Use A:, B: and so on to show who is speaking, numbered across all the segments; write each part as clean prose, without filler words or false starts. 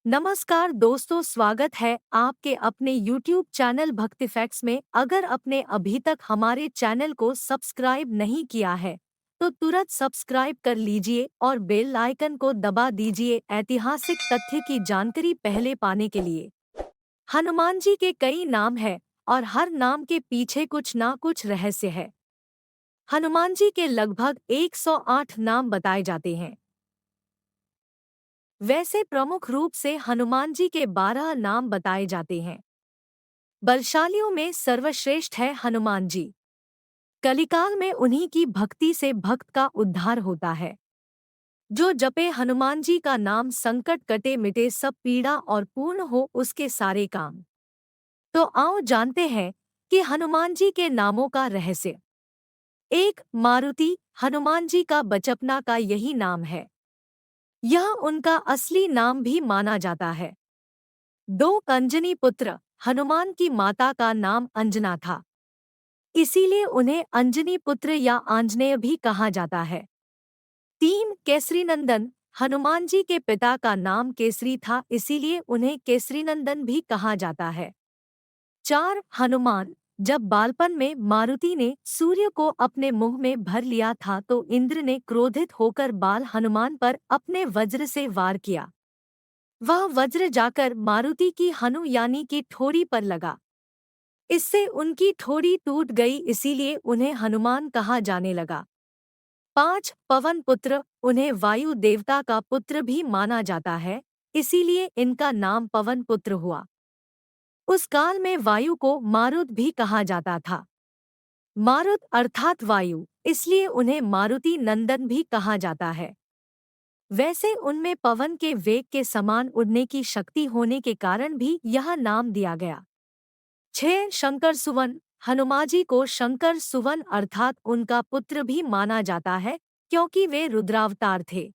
A: नमस्कार दोस्तों, स्वागत है आपके अपने YouTube चैनल भक्ति फैक्ट्स में। अगर आपने अभी तक हमारे चैनल को सब्सक्राइब नहीं किया है तो तुरंत सब्सक्राइब कर लीजिए और बेल आइकन को दबा दीजिए ऐतिहासिक तथ्य की जानकारी पहले पाने के लिए। हनुमान जी के कई नाम हैं और हर नाम के पीछे कुछ ना कुछ रहस्य है। हनुमान जी के लगभग 108 नाम बताए जाते हैं। वैसे प्रमुख रूप से हनुमान जी के 12 नाम बताए जाते हैं। बलशालियों में सर्वश्रेष्ठ है हनुमान जी। कलिकाल में उन्हीं की भक्ति से भक्त का उद्धार होता है। जो जपे हनुमान जी का नाम, संकट कटे मिटे सब पीड़ा और पूर्ण हो उसके सारे काम। तो आओ जानते हैं कि हनुमान जी के नामों का रहस्य। एक, मारुति। हनुमान जी का बचपना का यही नाम है। यह उनका असली नाम भी माना जाता है। दो, अंजनी पुत्र। हनुमान की माता का नाम अंजना था, इसीलिए उन्हें अंजनी पुत्र या आंजनेय भी कहा जाता है। तीन, केसरी नंदन। हनुमान जी के पिता का नाम केसरी था, इसीलिए उन्हें केसरी नंदन भी कहा जाता है। चार, हनुमान। जब बालपन में मारुति ने सूर्य को अपने मुंह में भर लिया था तो इंद्र ने क्रोधित होकर बाल हनुमान पर अपने वज्र से वार किया। वह वज्र जाकर मारुति की हनु यानी कि ठोड़ी पर लगा। इससे उनकी ठोड़ी टूट गई, इसीलिए उन्हें हनुमान कहा जाने लगा। पाँच, पवन पुत्र। उन्हें वायु देवता का पुत्र भी माना जाता है, इसीलिए इनका नाम पवन पुत्र हुआ। उस काल में वायु को मारुत भी कहा जाता था। मारुत अर्थात वायु, इसलिए उन्हें मारुति नंदन भी कहा जाता है। वैसे उनमें पवन के वेग के समान उड़ने की शक्ति होने के कारण भी यह नाम दिया गया। 6, शंकर सुवन। हनुमाजी को शंकर सुवन अर्थात उनका पुत्र भी माना जाता है, क्योंकि वे रुद्रावतार थे।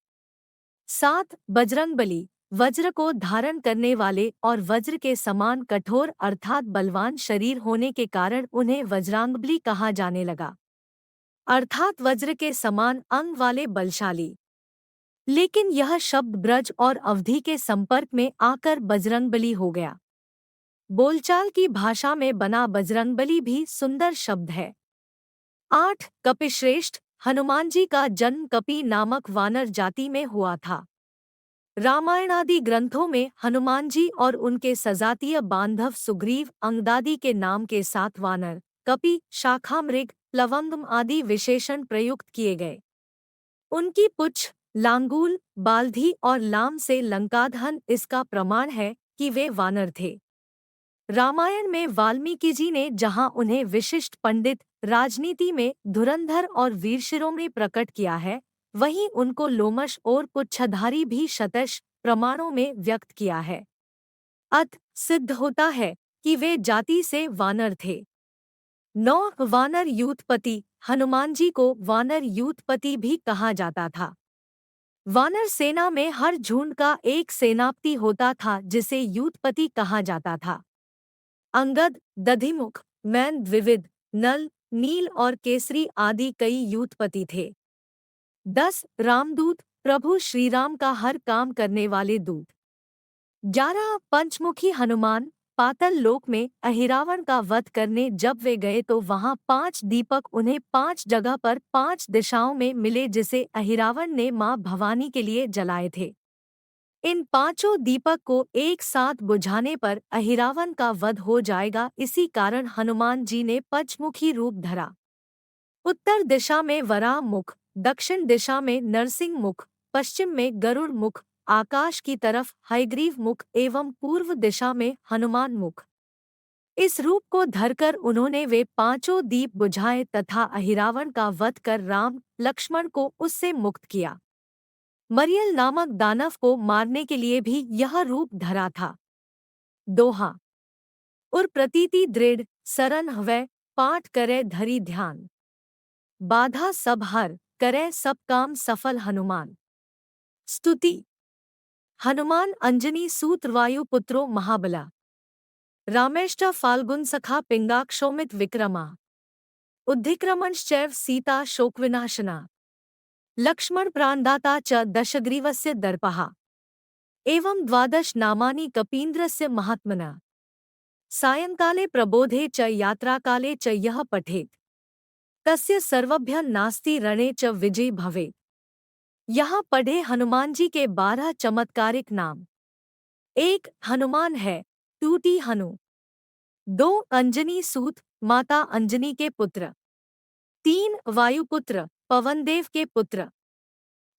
A: 7, बजरंगबली। वज्र को धारण करने वाले और वज्र के समान कठोर अर्थात बलवान शरीर होने के कारण उन्हें वज्रांगबली कहा जाने लगा, अर्थात वज्र के समान अंग वाले बलशाली। लेकिन यह शब्द ब्रज और अवधि के संपर्क में आकर बजरंगबली हो गया। बोलचाल की भाषा में बना बजरंगबली भी सुंदर शब्द है। 8, कपिश्रेष्ठ। हनुमान जी का जन्म कपि नामक वानर जाति में हुआ था। रामायण आदि ग्रंथों में हनुमान जी और उनके सजातीय बांधव सुग्रीव, अंगदादी के नाम के साथ वानर, कपि, शाखामृग, प्लवंगम आदि विशेषण प्रयुक्त किए गए। उनकी पुच्छ, लांगूल, बाल्धी और लाम से लंकादहन इसका प्रमाण है कि वे वानर थे। रामायण में वाल्मीकि जी ने जहां उन्हें विशिष्ट पंडित, राजनीति में धुरंधर और वीरशिरोमणि प्रकट किया है, वहीं उनको लोमश और पुच्छधारी भी शतश प्रमाणों में व्यक्त किया है। अत सिद्ध होता है कि वे जाति से वानर थे। 9, वानर यूथपति। हनुमान जी को वानर यूथपति भी कहा जाता था। वानर सेना में हर झुंड का एक सेनापति होता था जिसे यूथपति कहा जाता था। अंगद, दधिमुख, मैन द्विविद, नल, नील और केसरी आदि कई यूथपति थे। 10, रामदूत। प्रभु श्रीराम का हर काम करने वाले दूत। 11, पंचमुखी हनुमान। पाताल लोक में अहिरावण का वध करने जब वे गए तो वहां 5 दीपक उन्हें 5 जगह पर 5 दिशाओं में मिले, जिसे अहिरावण ने मां भवानी के लिए जलाए थे। इन पांचों दीपक को एक साथ बुझाने पर अहिरावण का वध हो जाएगा, इसी कारण हनुमान जी ने पंचमुखी रूप धरा। उत्तर दिशा में वराह मुख, दक्षिण दिशा में नरसिंह मुख, पश्चिम में गरुड़ मुख, आकाश की तरफ हयग्रीव मुख एवं पूर्व दिशा में हनुमान मुख। इस रूप को धरकर उन्होंने वे पांचों दीप बुझाए तथा अहिरावण का वध कर राम, लक्ष्मण को उससे मुक्त किया। मरियल नामक दानव को मारने के लिए भी यह रूप धरा था। दोहा। उर प्रतीति दृढ़ सरन हवै, पाठ करे धरी ध्यान। बाधा सब हर, करे सब काम सफल हनुमान। स्तुति। हनुमान अंजनी सूत्र वायु पुत्रो महाबला। रामेष्ट फाल्गुन सखा पिंगाक्षोमित विक्रमा। उद्धिक्रमणश्चैव सीता शोकविनाशना। लक्ष्मण प्राणदाता च दशग्रीवस्य दर्पहा। एवं 12 नामानि कपीन्द्रस्य महात्मनः। सायंकाले प्रबोधे च यात्राकाले च यः पठेत् तस्य सर्वभ्यः नास्ति रणे च विजयी भवेत्। यहाँ पढ़े हनुमान जी के 12 चमत्कारिक नाम। 1 हनुमान है, टूटी हनु। 2 अंजनी सूत, माता अंजनी के पुत्र। 3 वायुपुत्र, पवनदेव के पुत्र।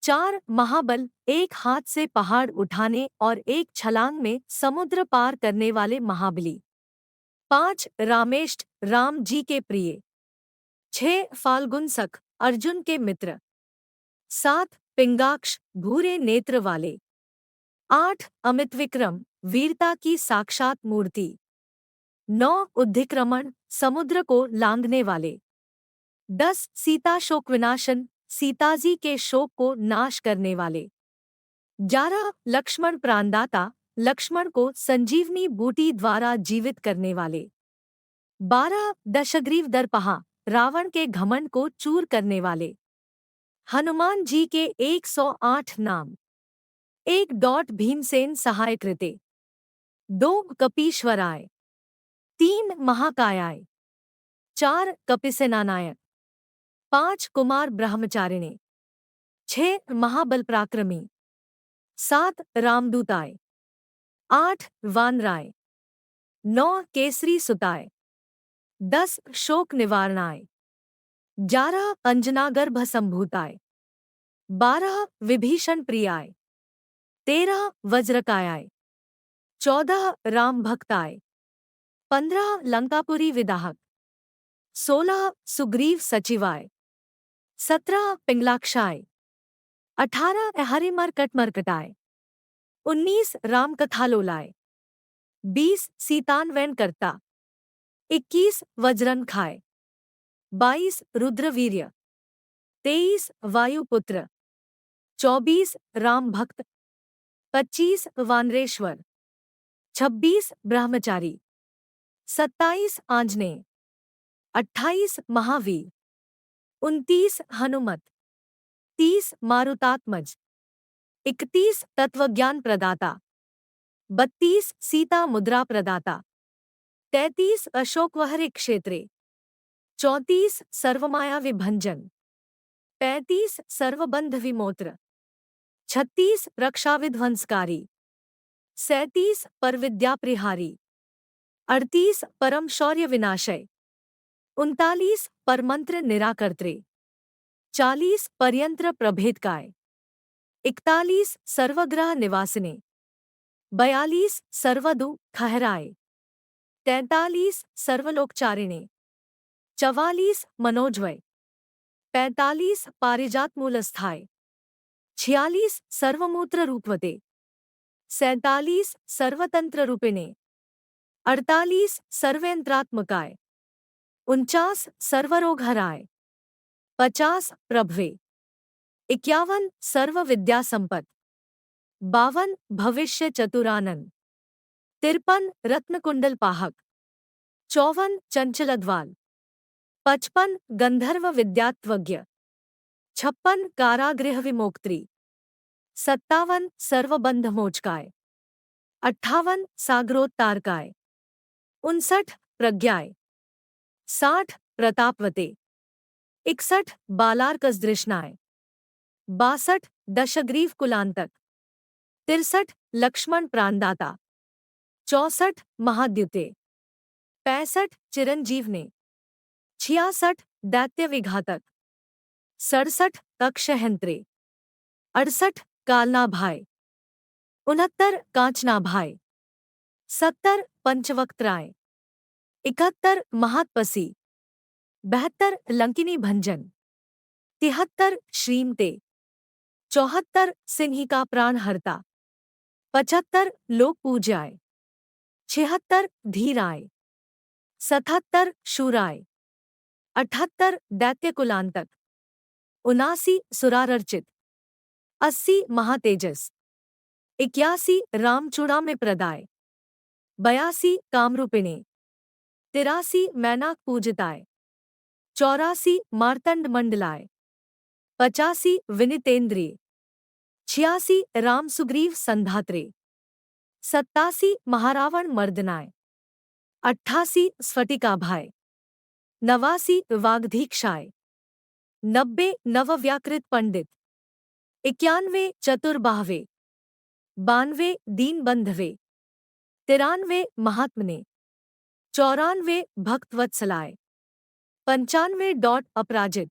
A: 4 महाबल, एक हाथ से पहाड़ उठाने और एक छलांग में समुद्र पार करने वाले महाबली। 5 रामेष्ट, राम जी के प्रिय। 6 फाल्गुनसख, अर्जुन के मित्र। 7 पिंगाक्ष, भूरे नेत्र वाले। 8 अमित विक्रम, वीरता की साक्षात मूर्ति। 9 उद्धिक्रमण, समुद्र को लांघने वाले। 10 सीता शोक विनाशन, सीताजी के शोक को नाश करने वाले। 11 लक्ष्मण प्राणदाता, लक्ष्मण को संजीवनी बूटी द्वारा जीवित करने वाले। 12 दशग्रीव दर्पहा, रावण के घमंड को चूर करने वाले। हनुमान जी के 108 नाम। 1 भीमसेन सहाय कृते। 2 कपीश्वराय। 3 महाकायाय। 4 कपिसेनानायक। 5 कुमार ब्रह्मचारिणे। 6 महाबल पराक्रमी। 7 रामदूताय। 8 वानराय। 9 केसरी सुताय। 10 शोक निवारणाय। 11 अंजनागर्भ संभूताय। 12 विभीषण प्रियाय। 13 वज्रकायाय। 14 राम भक्ताय। 15 लंकापुरी विदाहक। 16 सुग्रीव सचिवाय। 17 पिंगलाक्षाय। 18 हरिमरकट मरकटाय। 19 रामकथालोलाय। 20 सीतान्वयन करता। 21 वज्रन खाय। 22 रुद्रवीर्य। 23 वायुपुत्र। 24 राम भक्त। 25 वानरेश्वर। 26 ब्रह्मचारी। 27 आंजनेय। 28 महावीर। 29 हनुमत। 30 मारुतात्मज। 31 तत्वज्ञान प्रदाता। 32 सीता मुद्रा प्रदाता। 33 अशोकवहरे क्षेत्रे। 34 सर्वमाया विभंजन। 35 सर्वबंध विमोत्र। 36 रक्षा विध्वंसकारी। 37 परविद्या प्रहारी। 38 परम शौर्य विनाशय। 39 परमंत्र निराकर्त्रे। 40 पर्यंत्र प्रभेदकाय। 41 सर्वग्रह निवासिने। 42 सर्वदु खहराय। 43 सर्वलोकचारिणे। 44 मनोजवय। 45 पारिजात मूलस्थाय। 46 सर्वमूत्र रूपवते। 47 सर्वतंत्र रूपिणे। 48 सर्वयंत्रात्मकाय। 49 सर्वरोगहराय। 50 प्रभवे। 51 सर्व विद्या संपत। 52 भविष्य चतुरानन। 53 रत्नकुंडल पाहक। 54 चंचलद्वाल। 55 गंधर्व विद्यात्वज्ञ। 56 कारागृह विमोक्त्री। 57 सर्वबंध मोचकाय। 58 सागरोत्तारकाय। 59 प्रज्ञाय। 60 प्रतापवते। 61 बालार्कसदृशनाय। 62 दशग्रीव कुलांतक। 63 लक्ष्मण प्राणदाता। 64 महाद्युते। 65 चिरंजीवने। 66 दैत्य विघातक। 67 अक्षयहंत्रे। 68 कालनाभाय। 69 कांचनाभाय। 70 पंचवक्त्राय। 71 महातपसी। 72 लंकिनी भंजन। 73 श्रीमते। 74 सिंहिका प्राणहर्ता। 75 लोक पूज्याय। 76 धीराय। 77 शूराय। 78 दैत्य कुलांतक। 79 सुरारर्चित। 80 महातेजस। 81 रामचूड़ा में प्रदाय। 82 कामरूपिणे। 83 मैनाक पूजिताय। 84 मार्तंड मंडलाय। 85 विनितेंद्रिय। 86 राम सुग्रीव संधात्रे। 87 महारावण मर्दनाय, 88 स्फटिकाभाय, 89 वाग्धीक्षाय, 90 नवव्याकृत पंडित, 91 चतुर्बाहवे, 92 दीनबंधवे, 93 महात्मने, 94 भक्तवत्सलाय, 95 अपराजित,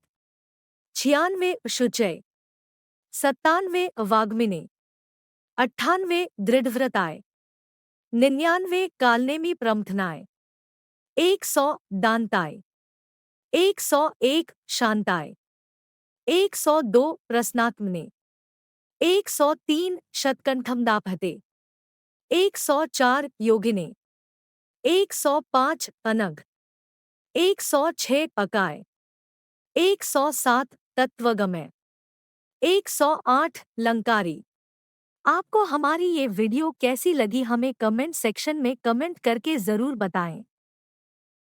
A: 96 शुचय, 97 वाग्मिने, 98 दृढ़व्रताय, 99 कालनेमी प्रमथनाय, 100 दांताय, 101 शांताय, 102 प्रश्नात्मने, 103 शतकंठमदापहते, 104 योगिने, 105 अनग, 106 अकाय, 107 तत्वगमय, 108 लंकारी। आपको हमारी ये वीडियो कैसी लगी हमें कमेंट सेक्शन में कमेंट करके ज़रूर बताएं।